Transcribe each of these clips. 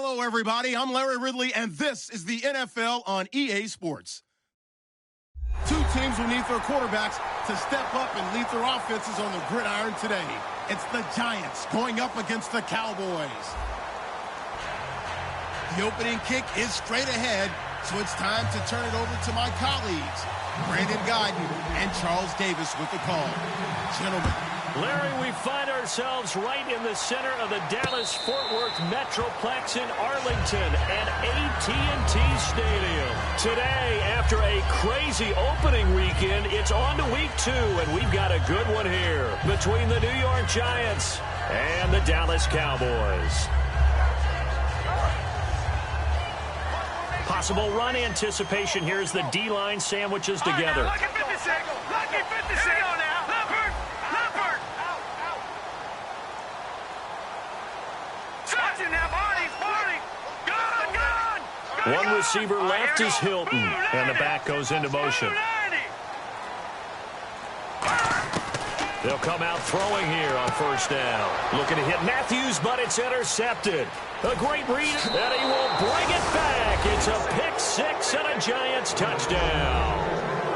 Hello, everybody. I'm Larry Ridley, and this is the NFL on EA Sports. Two teams will need their quarterbacks to step up and lead their offenses on the gridiron today. It's the Giants going up against the Cowboys. The opening kick is straight ahead, so it's time to turn it over to my colleagues, Brandon Guyton and Charles Davis with the call. Gentlemen. Larry, we find ourselves right in the center of the Dallas-Fort Worth Metroplex in Arlington at AT&T Stadium. Today, after a crazy opening weekend, it's on to week 2, and we've got a good one here between the New York Giants and the Dallas Cowboys. Possible run anticipation here as the D-line sandwiches together. Lucky 56! Lucky 56! Here we go now! Leopard! Leopard! Touching now, Barney! Gone! One receiver left is Hilton, and the back goes into motion. They'll come out throwing here on first down. Looking to hit Matthews, but it's intercepted. A great read, and he will bring it back. It's a pick 6 and a Giants touchdown.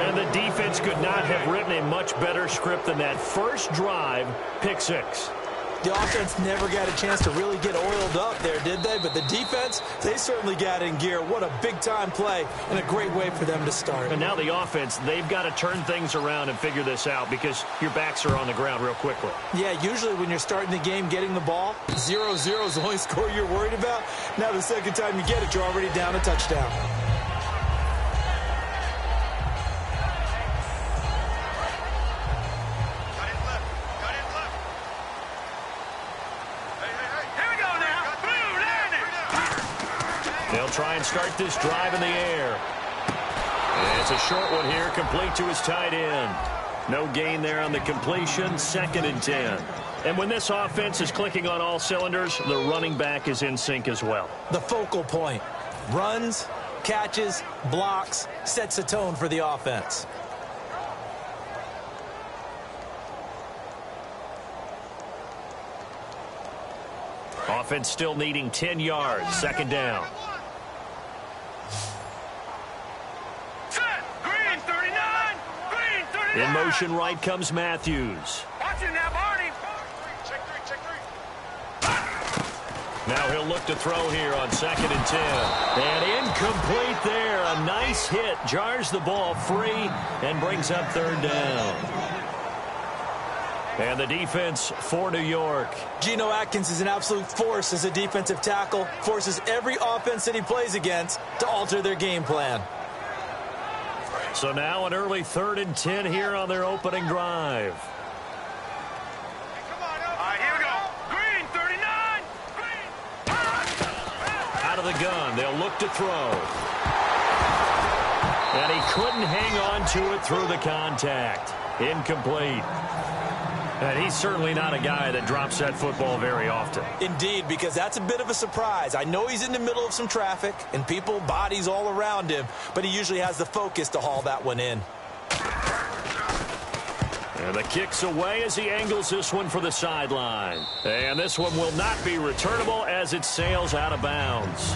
And the defense could not have written a much better script than that first drive, pick 6. The offense never got a chance to really get oiled up there, did they? But the defense, they certainly got in gear. What a big-time play and a great way for them to start. And now the offense, they've got to turn things around and figure this out because your backs are on the ground real quickly. Yeah, usually when you're starting the game getting the ball, 0-0 is the only score you're worried about. Now the second time you get it, you're already down a touchdown. They'll try and start this drive in the air. And it's a short one here, complete to his tight end. No gain there on the completion, 2nd and 10. And when this offense is clicking on all cylinders, the running back is in sync as well. The focal point. Runs, catches, blocks, sets a tone for the offense. Offense still needing 10 yards, 2nd down. In motion right comes Matthews. Watch it now, Barney. Check three. Now he'll look to throw here on 2nd and 10. And incomplete there. A nice hit. Jars the ball free and brings up 3rd down. And the defense for New York. Geno Atkins is an absolute force as a defensive tackle. Forces every offense that he plays against to alter their game plan. So now an early 3rd and 10 here on their opening drive. Come on, all right, here we go. Green, 39. Green. Out of the gun. They'll look to throw. And he couldn't hang on to it through the contact. Incomplete. And he's certainly not a guy that drops that football very often. Indeed, because that's a bit of a surprise. I know he's in the middle of some traffic and people, bodies all around him, but he usually has the focus to haul that one in. And the kick's away as he angles this one for the sideline. And this one will not be returnable as it sails out of bounds.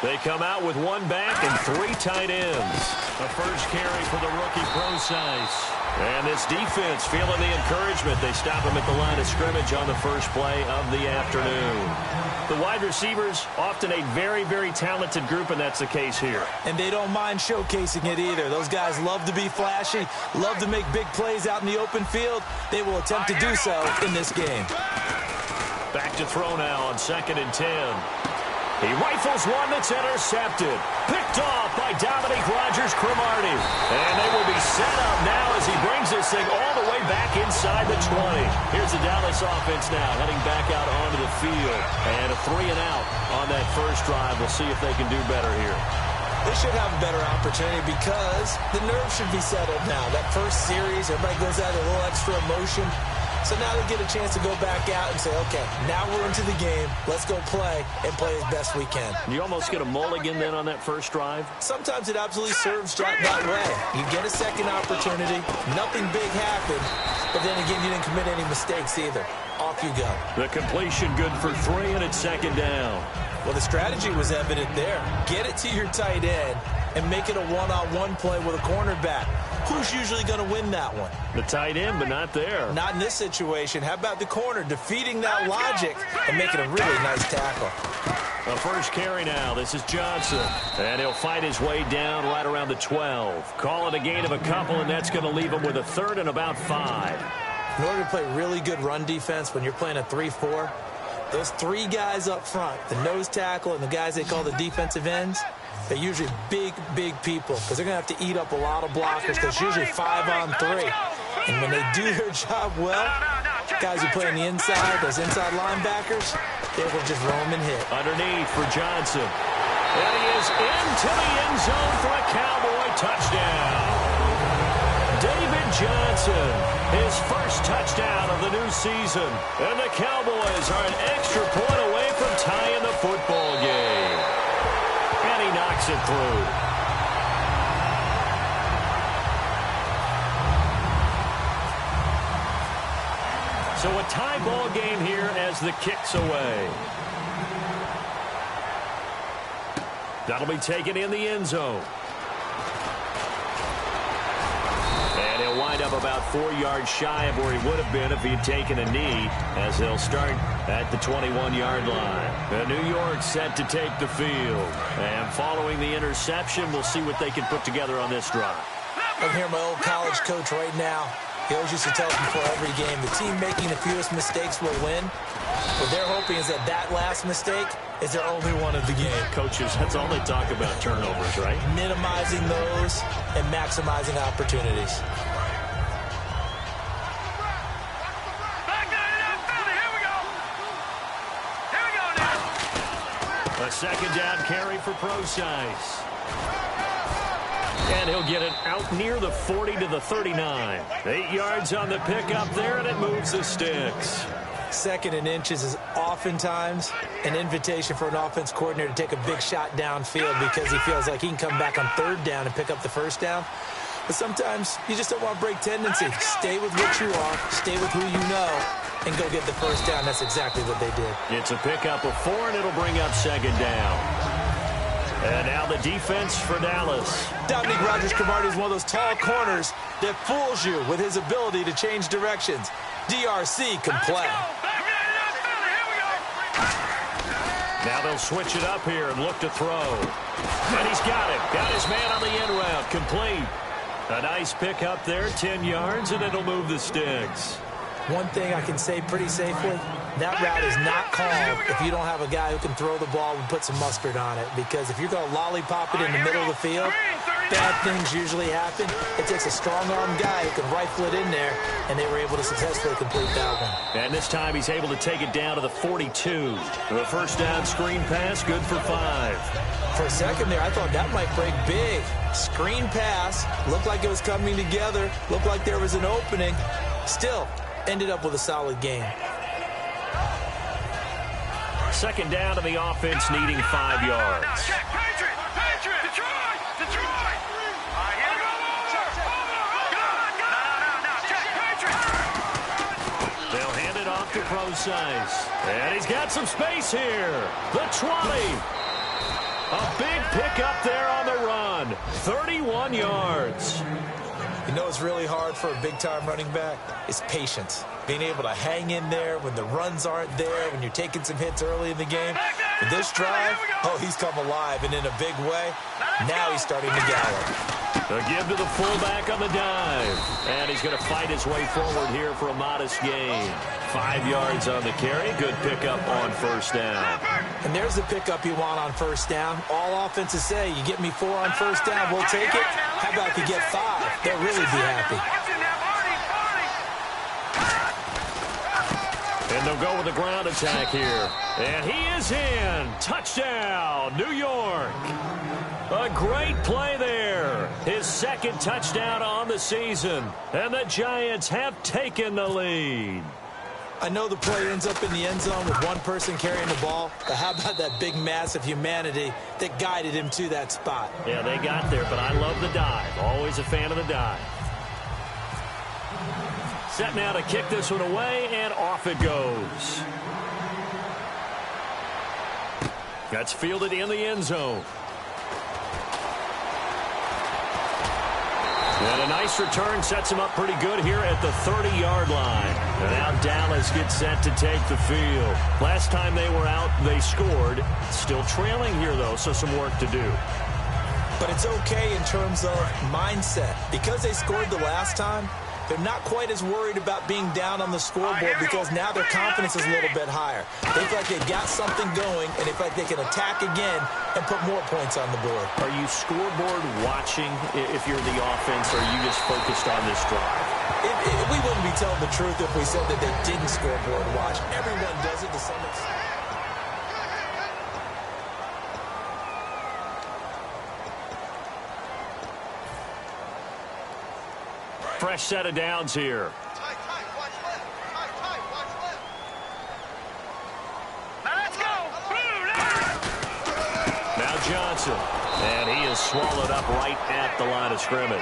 They come out with 1 back and 3 tight ends. A first carry for the rookie Procise. And this defense feeling the encouragement. They stop him at the line of scrimmage on the first play of the afternoon. The wide receivers, often a very, very talented group, and that's the case here. And they don't mind showcasing it either. Those guys love to be flashy, love to make big plays out in the open field. They will attempt to do so in this game. Back to throw now on 2nd and 10. He rifles one that's intercepted. Picked off by Dominique Rodgers-Cromartie. And they will be set up now as he brings this thing all the way back inside the 20. Here's the Dallas offense now heading back out onto the field. And a 3 and out on that first drive. We'll see if they can do better here. They should have a better opportunity because the nerves should be settled now. That first series, everybody goes out with a little extra emotion. So now they get a chance to go back out and say, okay, now we're into the game. Let's go play and play as best we can. You almost get a mulligan then on that first drive? Sometimes it absolutely serves that way. You get a second opportunity. Nothing big happened. But then again, you didn't commit any mistakes either. Off you go. The completion good for 3, and it's second down. Well, the strategy was evident there. Get it to your tight end and make it a one-on-one play with a cornerback. Who's usually going to win that one? The tight end, but not there. Not in this situation. How about the corner defeating that logic and making a really nice tackle? A first carry now. This is Johnson. And he'll fight his way down right around the 12. Call it a gain of a couple, and that's going to leave him with a 3rd and about 5. In order to play really good run defense when you're playing a 3-4, those 3 guys up front, the nose tackle and the guys they call the defensive ends, they're usually big, big people because they're going to have to eat up a lot of blockers because it's usually 5 on 3. And when they do their job well, guys who play on the inside, those inside linebackers, they will just roam and hit. Underneath for Johnson. And he is into the end zone for a Cowboy touchdown. David Johnson, his first touchdown of the new season. And the Cowboys are an extra point away from tying the football game. And he knocks it through. So a tie ball game here as the kick's away. That'll be taken in the end zone. And he'll wind up about 4 yards shy of where he would have been if he had taken a knee, as they'll start at the 21-yard line. And New York set to take the field. And following the interception, we'll see what they can put together on this drive. I'm here, my old college coach right now. He always used to tell us before every game, the team making the fewest mistakes will win. What they're hoping is that that last mistake is their only one of the game. Coaches, that's all they talk about, turnovers, right? Minimizing those and maximizing opportunities. A second down carry for Procise. And he'll get it out near the 40 to the 39. 8 yards on the pickup there, and it moves the sticks. 2nd and inches is oftentimes an invitation for an offense coordinator to take a big shot downfield because he feels like he can come back on 3rd down and pick up the 1st down. But sometimes you just don't want to break tendency. Stay with what you are, stay with who you know, and go get the 1st down. That's exactly what they did. It's a pickup of 4, and it'll bring up 2nd down. And now the defense for Dallas. Dominique Rodgers-Cromartie is one of those tall corners that fools you with his ability to change directions. DRC can play. Now they'll switch it up here and look to throw. And he's got it. Got his man on the end route. Complete. A nice pickup there, 10 yards, and it'll move the sticks. One thing I can say pretty safely, that route is not called if you don't have a guy who can throw the ball and put some mustard on it. Because if you're going to lollipop it in the middle of the field, bad things usually happen. It takes a strong-arm guy who can rifle it in there, and they were able to successfully complete that one. And this time he's able to take it down to the 42. The first down screen pass, good for 5. For a second there, I thought that might break big. Screen pass, looked like it was coming together, looked like there was an opening. Still, ended up with a solid game. Second down to the offense, needing 5 yards. Patriot! Detroit! They'll hand it off to Procise. And he's got some space here. The 20. A big pickup there on the run. 31 yards. You know it's really hard for a big-time running back? It's patience. Being able to hang in there when the runs aren't there, when you're taking some hits early in the game. With this drive, oh, he's come alive and in a big way. Now he's starting to gallop. A give to the fullback on the dive. And he's going to fight his way forward here for a modest gain. 5 yards on the carry. Good pickup on first down. And there's the pickup you want on first down. All offenses say, you get me 4 on first down, we'll take it. How about if you get 5? They'll really be happy. And they'll go with the ground attack here. And he is in. Touchdown, New York. A great play there. His second touchdown on the season. And the Giants have taken the lead. I know the play ends up in the end zone with one person carrying the ball, but how about that big mass of humanity that guided him to that spot? Yeah, they got there, but I love the dive. Always a fan of the dive. Set now to kick this one away, and off it goes. That's fielded in the end zone. And a nice return sets him up pretty good here at the 30-yard line. And now Dallas gets set to take the field. Last time they were out, they scored. Still trailing here, though, so some work to do. But it's okay in terms of mindset. Because they scored the last time, they're not quite as worried about being down on the scoreboard because now their confidence is a little bit higher. They feel like they've got something going, and they feel like they can attack again and put more points on the board. Are you scoreboard watching if you're the offense, or are you just focused on this drive? We wouldn't be telling the truth if we said that they didn't scoreboard watch. Everyone does it to some extent. Fresh set of downs here. Tight, watch left. Tight, watch left. Now let's go. Now Johnson. And he is swallowed up right at the line of scrimmage.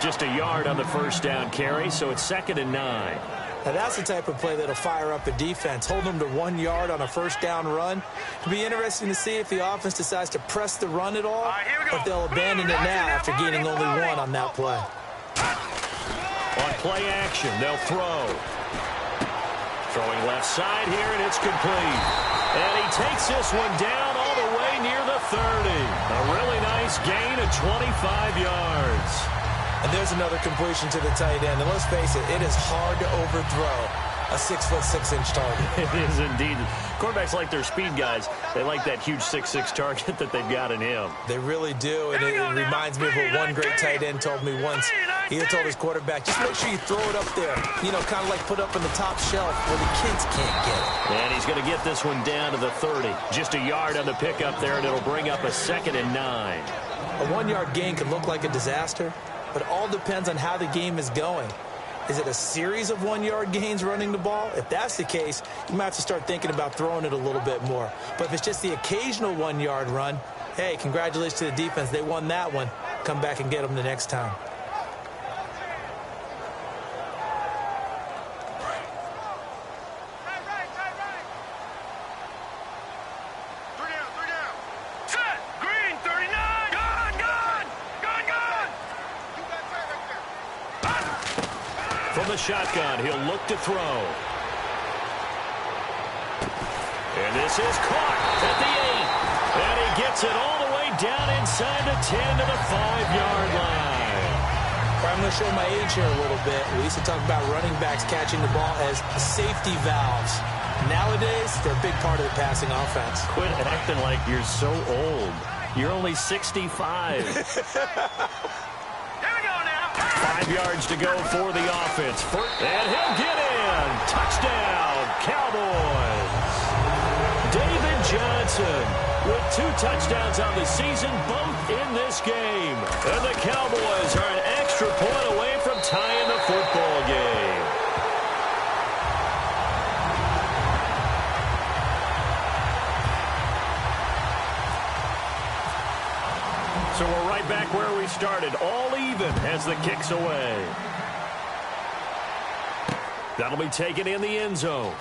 Just a yard on the first down carry, so it's 2nd and 9. Now that's the type of play that'll fire up a defense. Hold them to 1 yard on a first down run. It'll be interesting to see if the offense decides to press the run at all, or if they'll abandon it now after gaining only 1 on that play. On play action, they'll throw. Throwing left side here, and it's complete. And he takes this one down all the way near the 30. A really nice gain of 25 yards. And there's another completion to the tight end. And let's face it, it is hard to overthrow a 6'6" target. It is indeed. Quarterbacks like their speed guys. They like that huge 6'6" target that they've got in him. They really do, and it reminds me of what one great tight end told me once. He had told his quarterback, just make sure you throw it up there, you know, kind of like put up in the top shelf where the kids can't get it. And he's going to get this one down to the 30. Just a yard on the pickup there, and it'll bring up a 2nd and 9. A 1 yard gain could look like a disaster, but it all depends on how the game is going. Is it a series of 1 yard gains running the ball? If that's the case, you might have to start thinking about throwing it a little bit more. But if it's just the occasional 1 yard run, hey, congratulations to the defense. They won that one. Come back and get them the next time. From the shotgun, he'll look to throw. And this is caught at the 8. And he gets it all the way down inside the 10 to the 5-yard line. I'm going to show my age here a little bit. We used to talk about running backs catching the ball as safety valves. Nowadays, they're a big part of the passing offense. Quit acting like you're so old. You're only 65. 5 yards to go for the offense. And he'll get in. Touchdown, Cowboys. David Johnson with 2 touchdowns on the season, both in this game. And the Cowboys are an extra point away from tying the football game. So we're right back where we started, all even as the kick's away. That'll be taken in the end zone.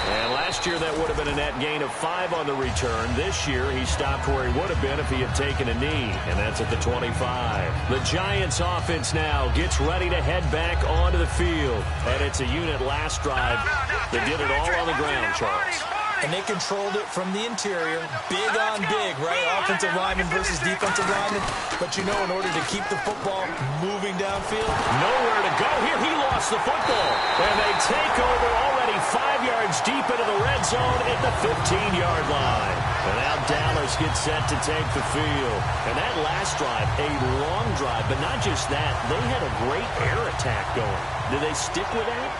And last year that would have been a net gain of 5 on the return. This year he stopped where he would have been if he had taken a knee, and that's at the 25. The Giants offense now gets ready to head back onto the field. And it's a unit last drive that did it all on the ground, Charles. And they controlled it from the interior, big on big, right? Offensive lineman versus defensive lineman. But, you know, in order to keep the football moving downfield, nowhere to go here. He lost the football. And they take over already 5 yards deep into the red zone at the 15-yard line. And now Dallas gets set to take the field. And that last drive, a long drive, but not just that. They had a great air attack going. Did they stick with that?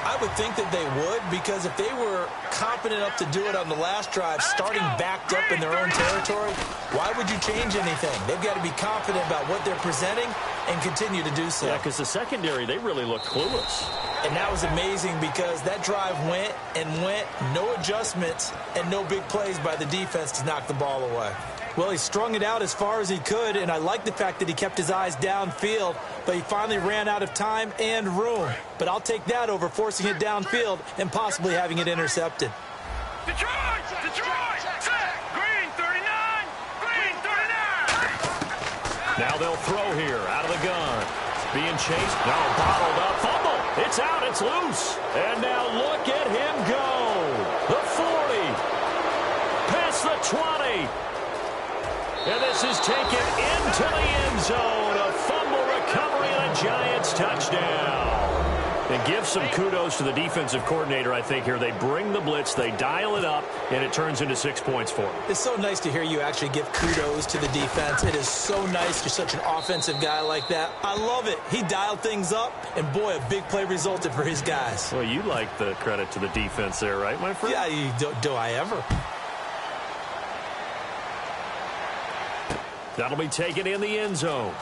I would think that they would, because if they were confident enough to do it on the last drive, starting backed up in their own territory, why would you change anything? They've got to be confident about what they're presenting and continue to do so. Yeah, because the secondary, they really looked clueless. And that was amazing because that drive went and went, no adjustments, and no big plays by the defense to knock the ball away. Well, he strung it out as far as he could, and I like the fact that he kept his eyes downfield, but he finally ran out of time and room. But I'll take that over forcing it downfield and possibly having it intercepted. Detroit! Detroit! Set! Green 39! Green 39! Now they'll throw here out of the gun. Being chased. No, bottled up. Fumble. It's out. It's loose. And now look at him go. The 40. Past the 20. And this is taken into the end zone. A fumble recovery and a Giants touchdown. And give some kudos to the defensive coordinator, I think, here. They bring the blitz, they dial it up, and it turns into 6 points for them. It's so nice to hear you actually give kudos to the defense. It is so nice. You're such an offensive guy like that. I love it. He dialed things up, and boy, a big play resulted for his guys. Well, you like the credit to the defense there, right, my friend? Yeah, do I ever? That'll be taken in the end zone.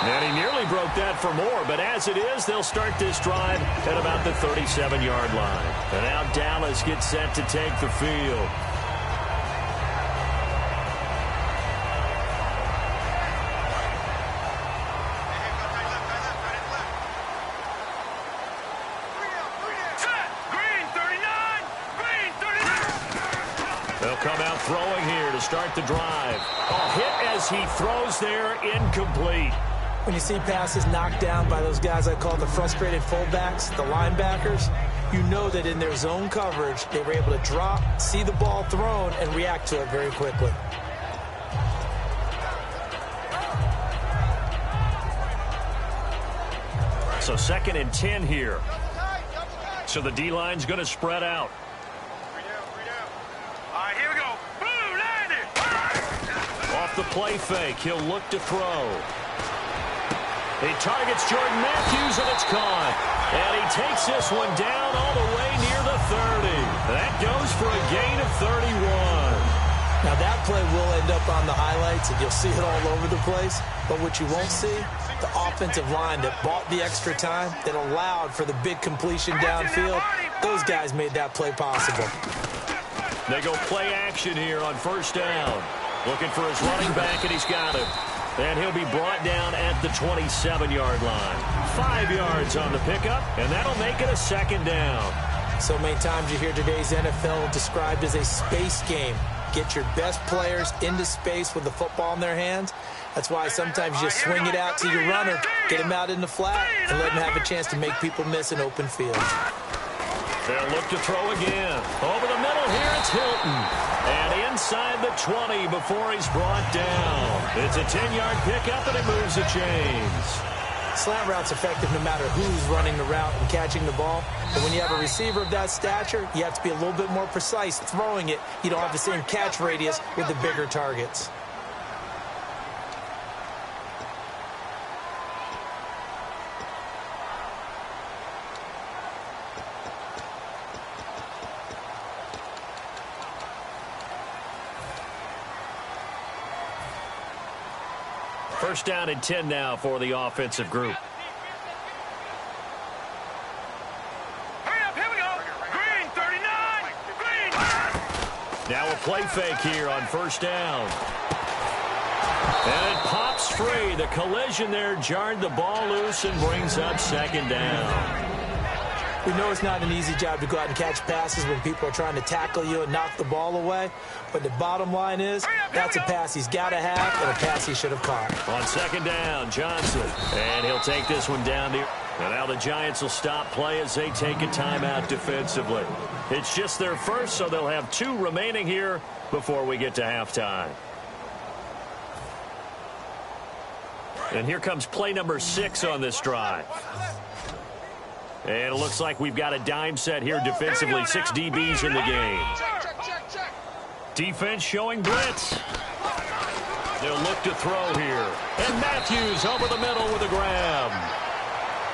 And he nearly broke that for more, but as it is, they'll start this drive at about the 37-yard line. And now Dallas gets set to take the field. They'll come out throwing here to start the drive. A hit as he throws there, incomplete. When you see passes knocked down by those guys I call the frustrated fullbacks, the linebackers, you know that in their zone coverage, they were able to drop, see the ball thrown, and react to it very quickly. So 2nd and 10 here. So the D-line's going to spread out. All right, here we go. Boom, landed. Off the play fake, he'll look to throw. He targets Jordan Matthews, and it's caught. And he takes this one down all the way near the 30. That goes for a gain of 31. Now, that play will end up on the highlights, and you'll see it all over the place. But what you won't see, the offensive line that bought the extra time, that allowed for the big completion downfield, those guys made that play possible. They go play action here on 1st down. Looking for his running back, and he's got him. And he'll be brought down at the 27-yard line. 5 yards on the pickup, and that'll make it a 2nd down. So many times you hear today's NFL described as a space game. Get your best players into space with the football in their hands. That's why sometimes you swing it out to your runner, get him out in the flat, and let him have a chance to make people miss an open field. They'll look to throw again. Over the middle here, it's Hilton. And inside the 20 before he's brought down. It's a 10-yard pickup, and it moves the chains. Slant route's effective no matter who's running the route and catching the ball. But when you have a receiver of that stature, you have to be a little bit more precise throwing it. You don't have the same catch radius with the bigger targets. First down and 10 now for the offensive group. Hurry up, here we go. Green 39. Green. Now a play fake here on 1st down. And it pops free. The collision there jarred the ball loose and brings up 2nd down. We know it's not an easy job to go out and catch passes when people are trying to tackle you and knock the ball away. But the bottom line is, that's a pass he's got to have and a pass he should have caught. On 2nd down, Johnson. And he'll take this one down here. And now the Giants will stop play as they take a timeout defensively. It's just their first, so they'll have 2 remaining here before we get to halftime. And here comes play number 6 on this drive. And it looks like we've got a dime set here defensively. 6 DBs in the game. Defense showing blitz. They'll look to throw here. And Matthews over the middle with a grab.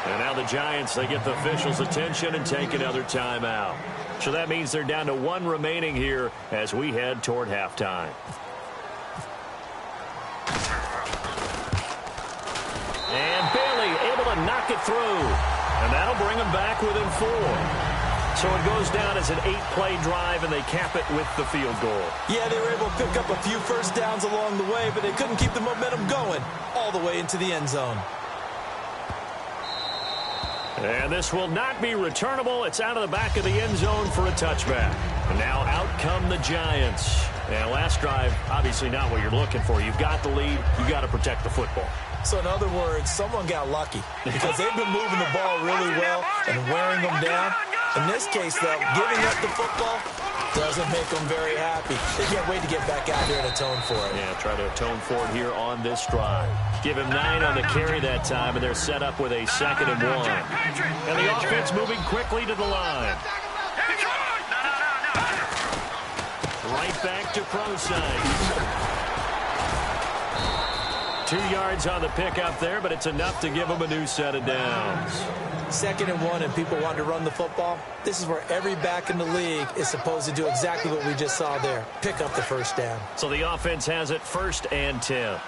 And now the Giants, they get the officials' attention and take another timeout. So that means they're down to one remaining here as we head toward halftime. And Bailey able to knock it through. And that'll bring them back within 4. So it goes down as an 8-play drive, and they cap it with the field goal. Yeah, they were able to pick up a few first downs along the way, but they couldn't keep the momentum going all the way into the end zone. And this will not be returnable. It's out of the back of the end zone for a touchback. And now out come the Giants. And last drive, obviously not what you're looking for. You've got the lead. You've got to protect the football. So in other words, someone got lucky because they've been moving the ball really well and wearing them down. In this case, though, giving up the football doesn't make them very happy. They can't wait to get back out there and atone for it. Yeah, try to atone for it here on this drive. Give him 9 on the carry that time, and they're set up with a 2nd and 1. And the offense moving quickly to the line. Right back to Prosite. 2 yards on the pickup there, but it's enough to give them a new set of downs. 2nd and 1 and people want to run the football. This is where every back in the league is supposed to do exactly what we just saw there. Pick up the first down. So the offense has it 1st and 10.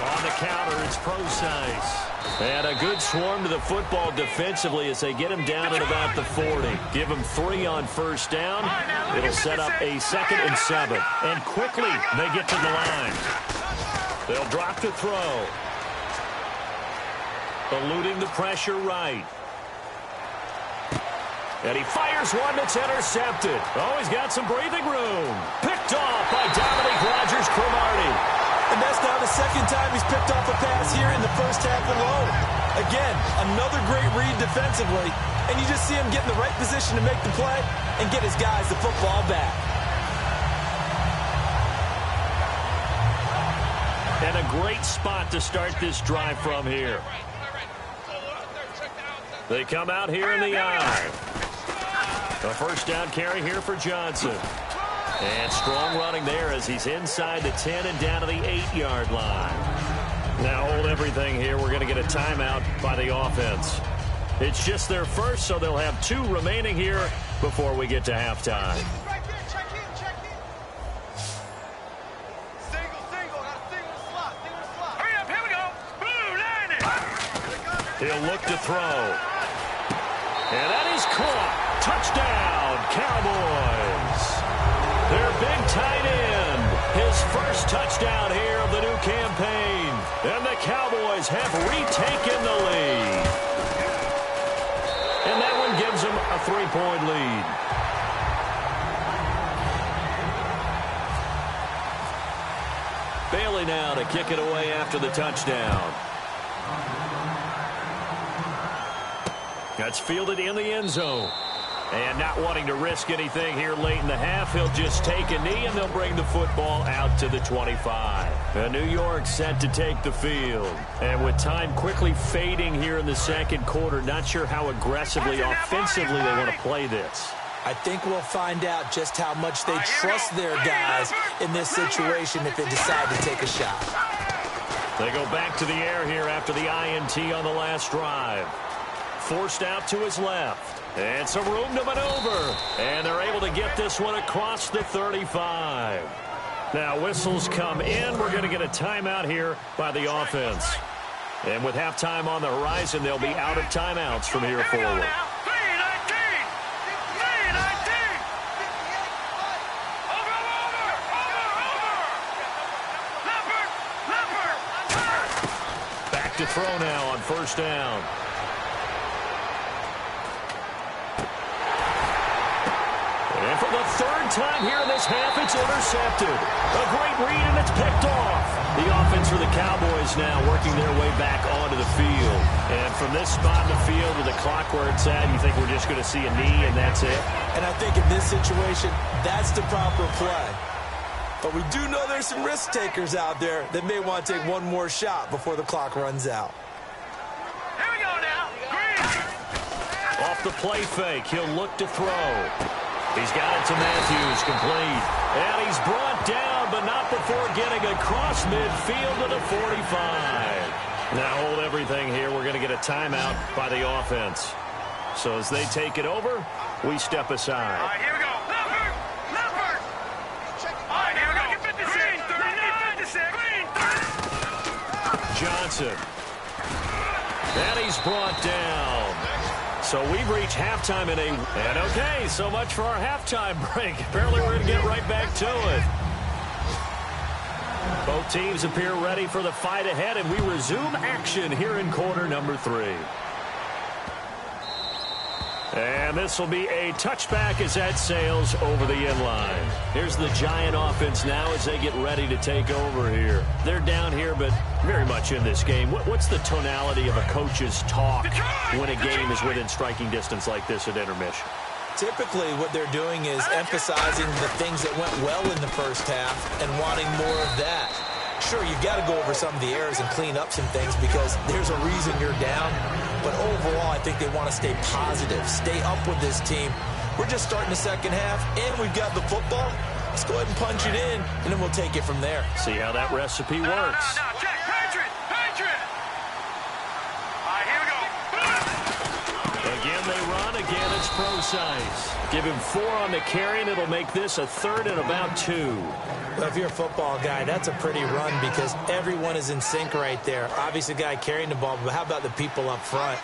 On the counter, it's Prosite. And a good swarm to the football defensively as they get him down at about the 40. Give him 3 on first down. It'll set up a 2nd and 7. And quickly they get to the line. They'll drop to throw. Eluding the pressure right. And he fires one that's intercepted. Oh, he's got some breathing room. Picked off by Dominique Rodgers-Cromartie. And that's now the 2nd time he's picked off a pass here in the first half alone. Again, another great read defensively. And you just see him get in the right position to make the play and get his guys the football back. And a great spot to start this drive from here. They come out here in the eye. A first down carry here for Johnson. And strong running there as he's inside the 10 and down to the 8-yard line. Now hold everything here. We're going to get a timeout by the offense. It's just their first, so they'll have 2 remaining here before we get to halftime. He'll look to throw. And that is caught. Touchdown, Cowboys. Their big tight end, his first touchdown here of the new campaign. And the Cowboys have retaken the lead. And that one gives them a 3-point lead. Bailey now to kick it away after the touchdown. That's fielded in the end zone. And not wanting to risk anything here late in the half, he'll just take a knee, and they'll bring the football out to the 25. And New York set to take the field. And with time quickly fading here in the 2nd quarter, not sure how aggressively, offensively they want to play this. I think we'll find out just how much they trust their guys in this situation if they decide to take a shot. They go back to the air here after the INT on the last drive. Forced out to his left. And some room to maneuver. And they're able to get this one across the 35. Now whistles come in. We're going to get a timeout here by the offense. And with halftime on the horizon, they'll be out of timeouts from here forward. Back to throw now on first down. And for the 3rd time here in this half, it's intercepted. A great read, and it's picked off. The offense for the Cowboys now working their way back onto the field. And from this spot in the field with the clock where it's at, you think we're just going to see a knee and that's it? And I think in this situation, that's the proper play. But we do know there's some risk takers out there that may want to take one more shot before the clock runs out. Here we go now. Green. Off the play fake, he'll look to throw. He's got it to Matthews, complete. And he's brought down, but not before getting across midfield to the 45. Now hold everything here. We're going to get a timeout by the offense. So as they take it over, we step aside. All right, here we go. Leopard! All right, here we go. Green, 39, 56. Green, 30. Johnson. And he's brought down. So we've reached halftime in a... And okay, so much for our halftime break. Apparently we're going to get right back to it. Both teams appear ready for the fight ahead, and we resume action here in quarter number 3. And this will be a touchback as that sails over the inline. Here's the Giant offense now as they get ready to take over here. They're down here, but very much in this game. What's the tonality of a coach's talk when a game is within striking distance like this at intermission? Typically, what they're doing is emphasizing the things that went well in the first half and wanting more of that. Sure, you've got to go over some of the errors and clean up some things because there's a reason you're down. But overall, I think they want to stay positive, stay up with this team. We're just starting the second half, and we've got the football. Let's go ahead and punch it in, and then we'll take it from there. See how that recipe works. No, check. Patriot! All right, here we go. Again, they run. Again, it's Procise. Give him 4 on the carry, and it'll make this a 3rd and about 2. Well, if you're a football guy, that's a pretty run because everyone is in sync right there. Obviously, the guy carrying the ball, but how about the people up front?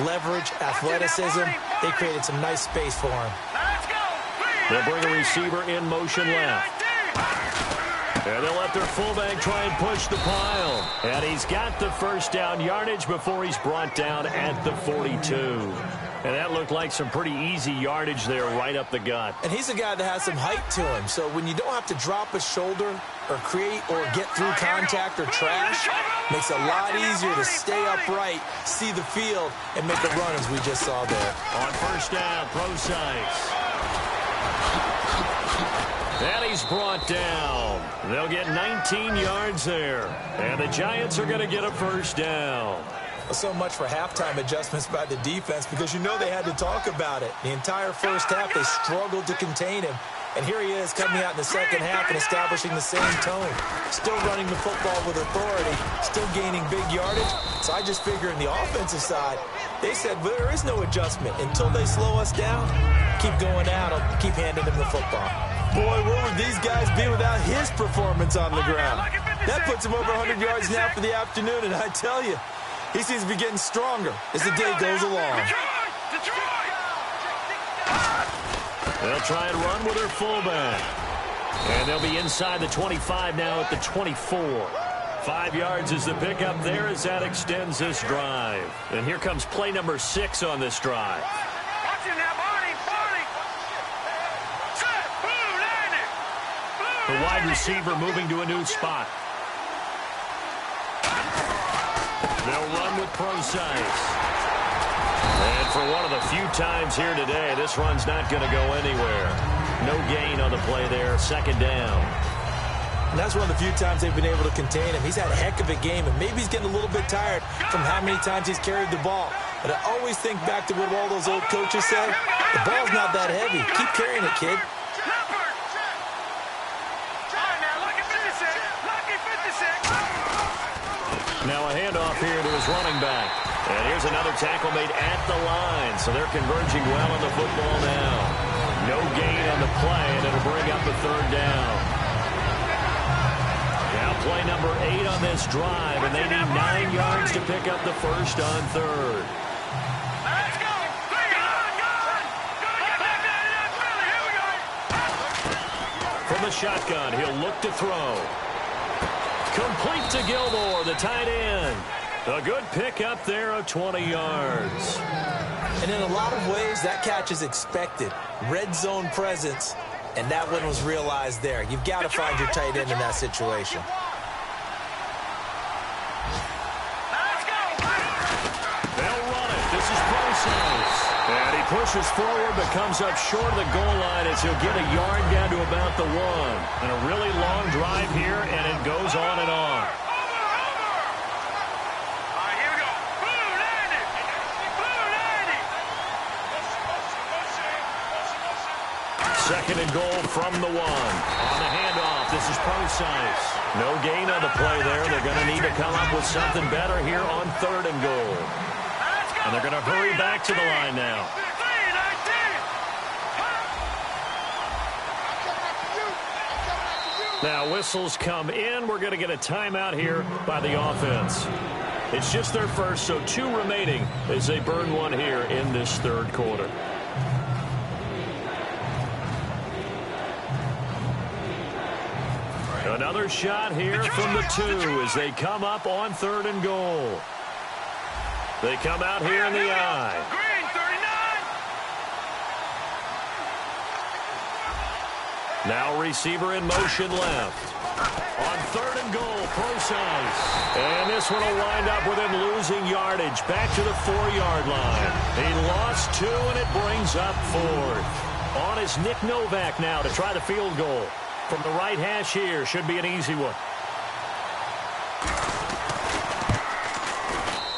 Leverage, athleticism, they created some nice space for him. Let's go. They'll bring a receiver in motion left. And they'll let their fullback try and push the pile. And he's got the first down yardage before he's brought down at the 42. And that looked like some pretty easy yardage there right up the gut. And he's a guy that has some height to him. So when you don't have to drop a shoulder or create or get through contact or trash, makes it a lot easier to stay upright, see the field, and make a run as we just saw there. On first down, Procise. And he's brought down. They'll get 19 yards there. And the Giants are going to get a first down. So much for halftime adjustments by the defense because you know they had to talk about it. The entire first half, they struggled to contain him. And here he is coming out in the second half and establishing the same tone. Still running the football with authority, still gaining big yardage. So I just figure in the offensive side, they said well, there is no adjustment until they slow us down. Keep going at them, keep handing them the football. Boy, where would these guys be without his performance on the ground? That puts him over 100 yards now for the afternoon, and I tell you, he seems to be getting stronger as the day goes along. They'll try and run with their fullback. And they'll be inside the 25 now at the 24. 5 yards is the pickup there as that extends this drive. And here comes play number 6 on this drive. Watch him now, Barney. The wide receiver moving to a new spot. They'll run with Procise. And for one of the few times here today, this run's not going to go anywhere. No gain on the play there. Second down. And that's one of the few times they've been able to contain him. He's had a heck of a game, and maybe he's getting a little bit tired from how many times he's carried the ball. But I always think back to what all those old coaches say. The ball's not that heavy. Keep carrying it, kid. Now a handoff here to his running back. And here's another tackle made at the line. So they're converging well on the football now. No gain on the play, and it'll bring up a third down. Now play number 8 on this drive, and they need 9 yards to pick up the first on third. Let's go! Here we go! From the shotgun, he'll look to throw. Complete to Gilmore, the tight end. A good pickup there of 20 yards. And in a lot of ways, that catch is expected. Red zone presence, and that one was realized there. You've got to find your tight end in that situation. They'll run it. This is Procise. And he pushes forward but comes up short of the goal line as he'll get a yard down to about the 1. And a really long drive here, and it goes on and on. second and goal from the 1. On the handoff, this is Procise. No gain on the play there. They're going to need to come up with something better here on 3rd and goal. And they're going to hurry back to the line now. Now whistles come in. We're going to get a timeout here by the offense. It's just their first, so 2 remaining as they burn 1 here in this 3rd quarter. Another shot here from the 2 as they come up on 3rd and goal. They come out here in the I. Now receiver in motion left. On 3rd and goal, Procise. And this one will wind up with him losing yardage back to the 4-yard line. He lost 2, and it brings up 4th. On is Nick Novak now to try the field goal. From the right hash here, should be an easy one.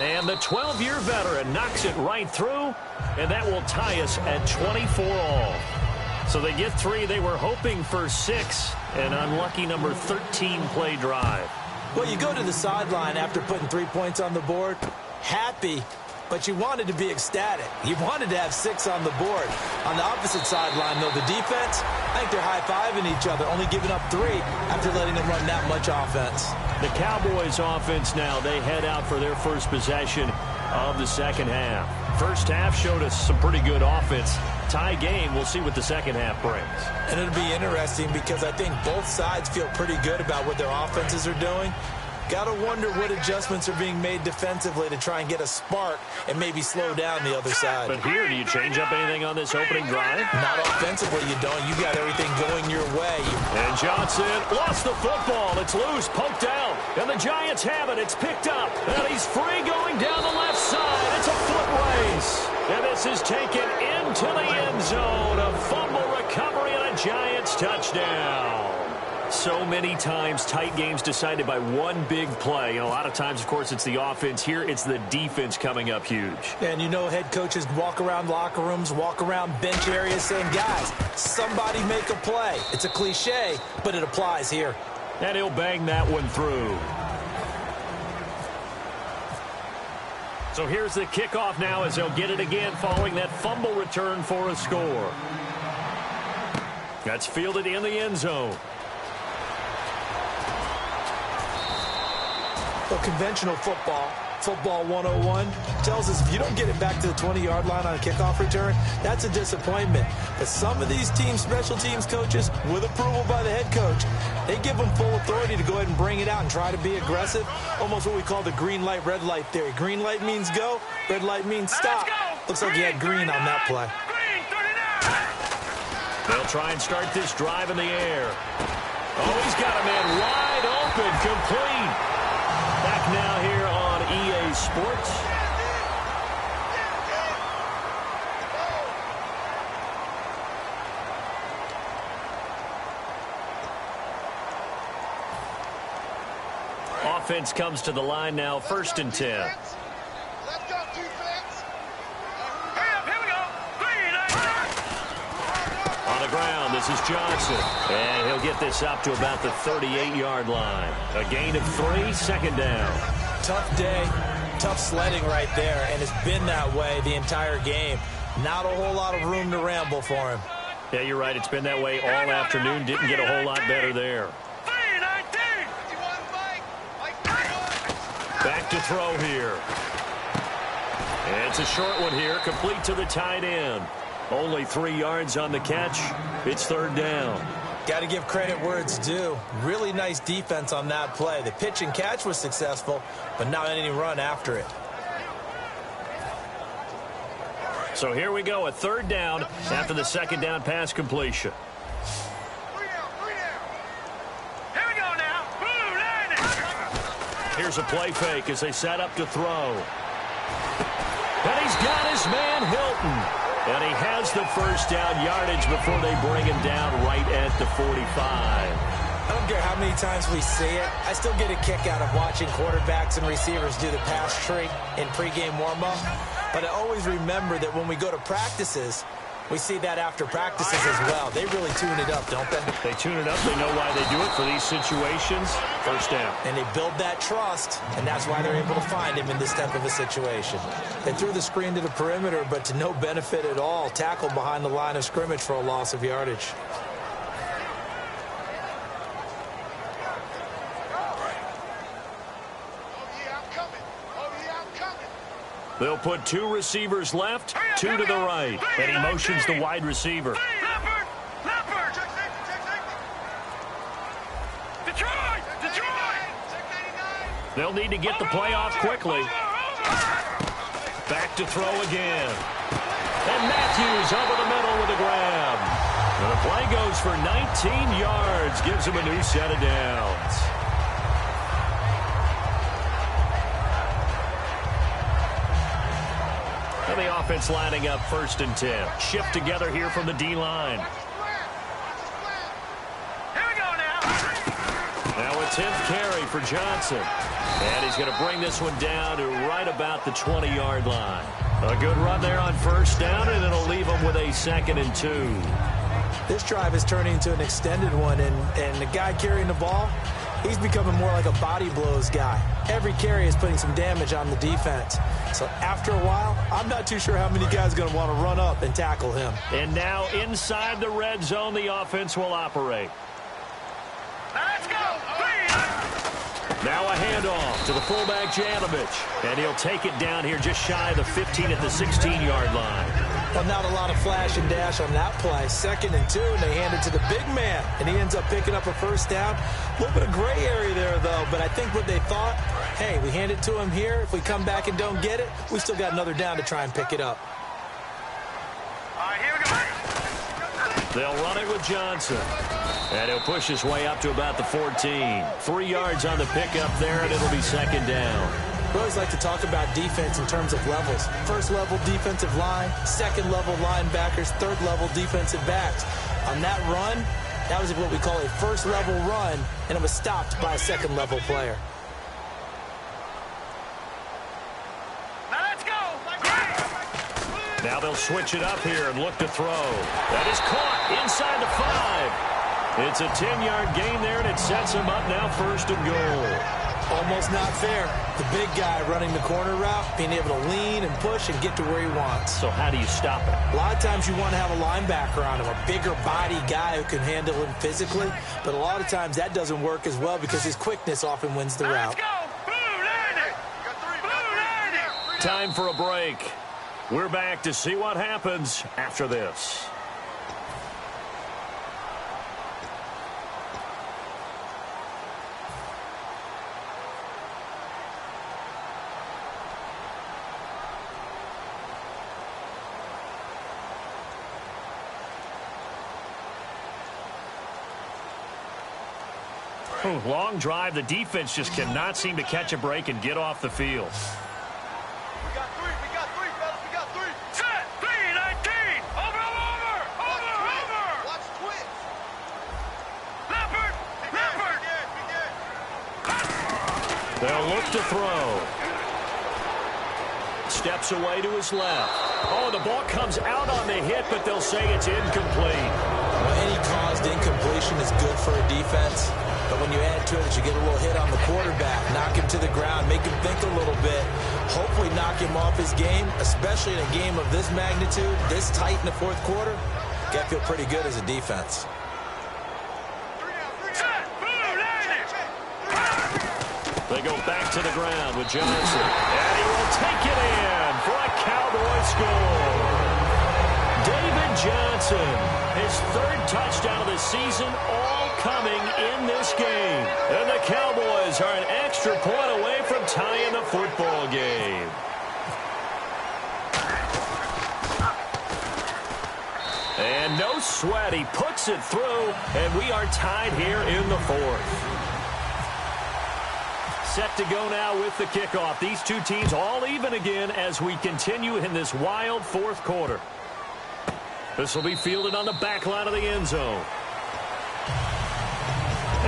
And the 12-year veteran knocks it right through, and that will tie us at 24 all. So they get 3. They were hoping for 6. An unlucky number 13 play drive. Well, you go to the sideline after putting 3 points on the board, happy, but you wanted to be ecstatic. You wanted to have 6 on the board. On the opposite sideline, though, the defense, I think they're high-fiving each other, only giving up 3 after letting them run that much offense. The Cowboys offense now, they head out for their first possession of the second half. First half showed us some pretty good offense. Tie game, we'll see what the second half brings. And it'll be interesting because I think both sides feel pretty good about what their offenses are doing. Got to wonder what adjustments are being made defensively to try and get a spark and maybe slow down the other side. But here, do you change up anything on this opening drive? Not offensively, you don't. You got everything going your way. And Johnson lost the football. It's loose, poked out. And the Giants have it. It's picked up. And he's free going down the left side. It's a foot race. And this is taken into the end zone. A fumble recovery and a Giants touchdown. So many times tight games decided by one big play. A lot of times, of course, it's the offense. Here, it's the defense coming up huge. And you know head coaches walk around locker rooms, walk around bench areas saying, guys, somebody make a play. It's a cliche, but it applies here. And he'll bang that one through. So here's the kickoff now as they'll get it again following that fumble return for a score. That's fielded in the end zone. Well, conventional football 101, tells us if you don't get it back to the 20-yard line on a kickoff return, that's a disappointment. But some of these special teams coaches, with approval by the head coach, they give them full authority to go ahead and bring it out and try to be aggressive, almost what we call the green light, red light theory. Green light means go, red light means stop. Looks like he had green on that play. They'll try and start this drive in the air. Oh, he's got a man wide open, complete. Back now here on EA Sports. Offense comes to the line now, 1st and 10. Let's go, defense. Hurry up, here we go. On the ground, this is Johnson. And he'll get this up to about the 38-yard line. A gain of 3, 2nd down. Tough day, tough sledding right there, and it's been that way the entire game. Not a whole lot of room to ramble for him. Yeah, you're right. It's been that way all afternoon. Didn't get a whole lot better there. Back to throw here. And it's a short one here, complete to the tight end. Only 3 yards on the catch. It's 3rd down. Got to give credit where it's due. Really nice defense on that play. The pitch and catch was successful, but not any run after it. So here we go, a 3rd down after the 2nd down pass completion. Here we go now. Here's a play fake as they set up to throw. And he's got his man Hilton. And he has the 1st down yardage before they bring him down right at the 45. I don't care how many times we see it. I still get a kick out of watching quarterbacks and receivers do the pass tree in pregame warm-up. But I always remember that when we go to practices, We see that after practices as well. They really tune it up, don't they? They tune it up. They know why they do it for these situations. First down. And they build that trust, and that's why they're able to find him in this type of a situation. They threw the screen to the perimeter, but to no benefit at all. Tackled behind the line of scrimmage for a loss of yardage. They'll put 2 receivers left, 2 to the right. And he motions the wide receiver. They'll need to get the play off quickly. Back to throw again. And Matthews over the middle with a grab. And the play goes for 19 yards. Gives him a new set of downs. And the offense lining up 1st and 10. Shift together here from the D-line. Here we go now. Now a 10th carry for Johnson. And he's going to bring this one down to right about the 20-yard line. A good run there on 1st down, and it'll leave him with a 2nd and 2. This drive is turning into an extended one, and the guy carrying the ball, he's becoming more like a body blows guy. Every carry is putting some damage on the defense. So after a while, I'm not too sure how many guys are going to want to run up and tackle him. And now inside the red zone, the offense will operate. Let's go. Now a handoff to the fullback, Janovich. And he'll take it down here just shy of the 15 at the 16-yard line. Well, not a lot of flash and dash on that play. 2nd and 2, and they hand it to the big man. And he ends up picking up a 1st down. A little bit of gray area there, though. But I think what they thought, hey, we hand it to him here. If we come back and don't get it, we still got another down to try and pick it up. All right, here we go. They'll run it with Johnson. And he'll push his way up to about the 14. 3 yards on the pickup there, and it'll be 2nd down. We always like to talk about defense in terms of levels. 1st level defensive line, 2nd level linebackers, 3rd level defensive backs. On that run, that was what we call a 1st level run, and it was stopped by a 2nd level player. Now let's go. Now they'll switch it up here and look to throw. That is caught inside the 5. It's a 10-yard gain there, and it sets him up now 1st and goal. Almost not fair. The big guy running the corner route, being able to lean and push and get to where he wants. So how do you stop it? A lot of times you want to have a linebacker on him, a bigger body guy who can handle him physically. But a lot of times that doesn't work as well because his quickness often wins the route. Let's go. Blue landing. Blue landing. Time for a break. We're back to see what happens after this. Long drive. The defense just cannot seem to catch a break and get off the field. We got 3, fellas, we got 3. Set, 3-19. Over. Watch twitch. Leopard. They'll look to throw. Steps away to his left. Oh, the ball comes out on the hit, but they'll say it's incomplete. Well, any caused incompletion is good for a defense. But when you add to it that you get a little hit on the quarterback, knock him to the ground, make him think a little bit, hopefully knock him off his game, especially in a game of this magnitude, this tight in the 4th quarter, you got to feel pretty good as a defense. They go back to the ground with Johnson. And he will take it in for a Cowboy score. David Johnson, his 3rd touchdown of the season, all coming in this game. And the Cowboys are an extra point away from tying the football game. And no sweat, he puts it through, and we are tied here in the 4th. Set to go now with the kickoff. These two teams all even again as we continue in this wild 4th quarter. This will be fielded on the back line of the end zone.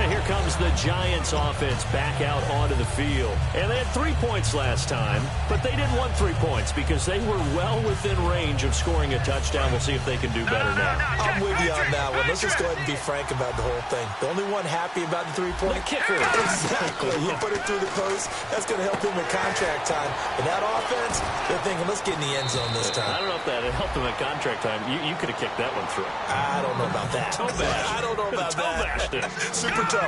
And here comes the Giants offense back out onto the field. And they had 3 points last time, but they didn't want 3 points because they were well within range of scoring a touchdown. We'll see if they can do better now. I'm with you on that one. Let's just go ahead and be frank about the whole thing. The only one happy about the three-point kicker. Exactly. He put it through the post. That's going to help him in contract time. And that offense, they're thinking, let's get in the end zone this time. I don't know if that helped him in contract time. You could have kicked that one through. I don't know about that. I don't know about that. Super toe.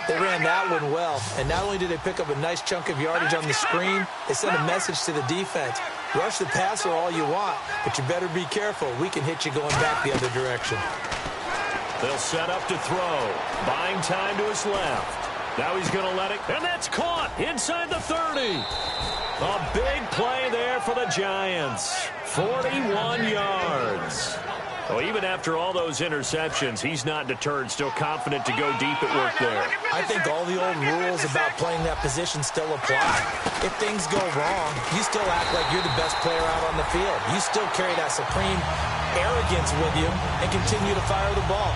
They ran that one well. And not only did they pick up a nice chunk of yardage on the screen, they sent a message to the defense. Rush the passer all you want, but you better be careful. We can hit you going back the other direction. They'll set up to throw. Buying time to his left. Now he's going to let it. And that's caught inside the 30. A big play there for the Giants. 41 yards. Well, even after all those interceptions, he's not deterred, still confident to go deep at work there. I think all the old rules about playing that position still apply. If things go wrong, you still act like you're the best player out on the field. You still carry that supreme arrogance with you and continue to fire the ball.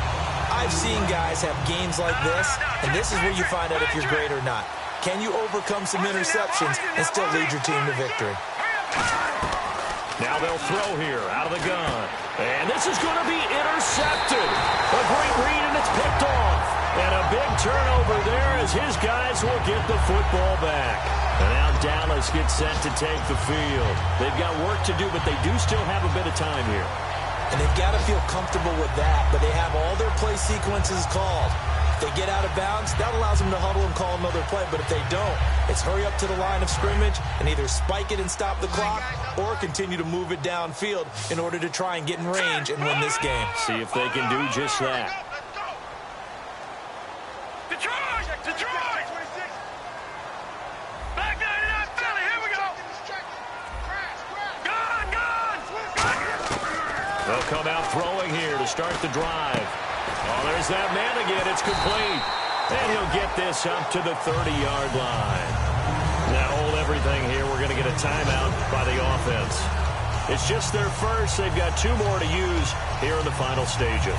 I've seen guys have games like this, and this is where you find out if you're great or not. Can you overcome some interceptions and still lead your team to victory? Now they'll throw here out of the gun. And this is going to be intercepted. A great read, and it's picked off. And a big turnover there as his guys will get the football back. And now Dallas gets set to take the field. They've got work to do, but they do still have a bit of time here. And they've got to feel comfortable with that, but they have all their play sequences called. If they get out of bounds, that allows them to huddle and call another play. But if they don't, it's hurry up to the line of scrimmage and either spike it and stop the clock or continue to move it downfield in order to try and get in range and win this game. See if they can do just that. Detroit! Detroit! Back 99 Philly, here we go! Gone! They'll come out throwing here to start the drive. Oh, there's that man again. It's complete. And he'll get this up to the 30-yard line. Now hold everything here. We're going to get a timeout by the offense. It's just their first. They've got 2 more to use here in the final stages.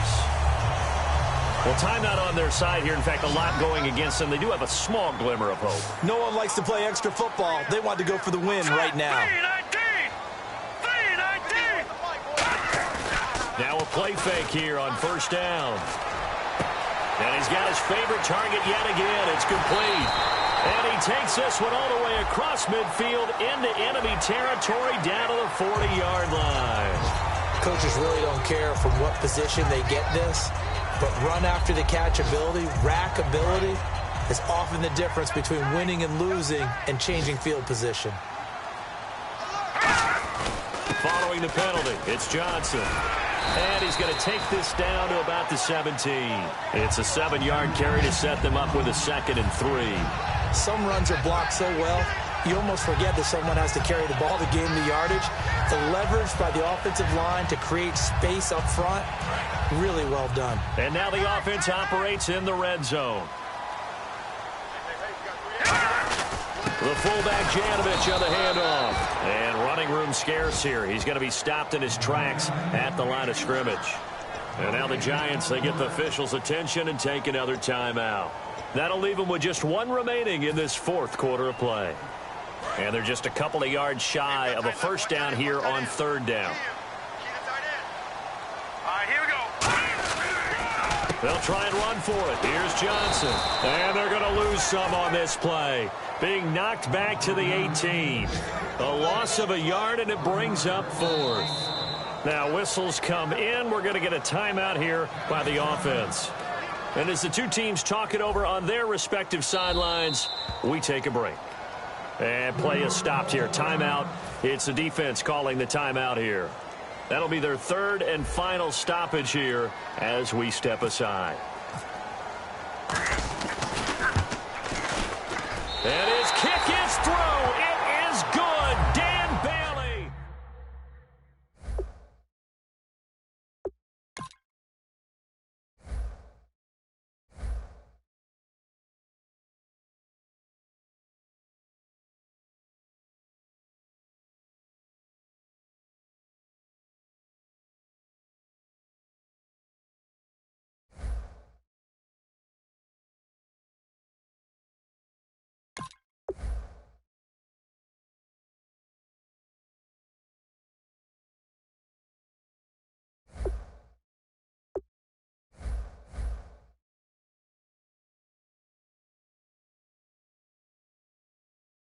Well, timeout on their side here. In fact, a lot going against them. They do have a small glimmer of hope. No one likes to play extra football. They want to go for the win right now. Now a play fake here on first down. And he's got his favorite target yet again. It's complete. And he takes this one all the way across midfield into enemy territory down to the 40-yard line. Coaches really don't care from what position they get this, but run after the catch ability, rack ability, is often the difference between winning and losing and changing field position. Following the penalty, it's Johnson. And he's going to take this down to about the 17. It's a 7-yard carry to set them up with a 2nd and 3. Some runs are blocked so well, you almost forget that someone has to carry the ball to gain the yardage. The leverage by the offensive line to create space up front, really well done. And now the offense operates in the red zone. The fullback, Janovich, on the handoff. And running room scarce here. He's going to be stopped in his tracks at the line of scrimmage. And now the Giants, they get the officials' attention and take another timeout. That'll leave them with just 1 remaining in this 4th quarter of play. And they're just a couple of yards shy of a first down here on 3rd down. All right, here we go. They'll try and run for it. Here's Johnson. And they're going to lose some on this play. Being knocked back to the 18. A loss of a yard, and it brings up 4th. Now whistles come in. We're going to get a timeout here by the offense. And as the 2 teams talk it over on their respective sidelines, we take a break. And play is stopped here. Timeout. It's the defense calling the timeout here. That'll be their 3rd and final stoppage here as we step aside. And his kick is through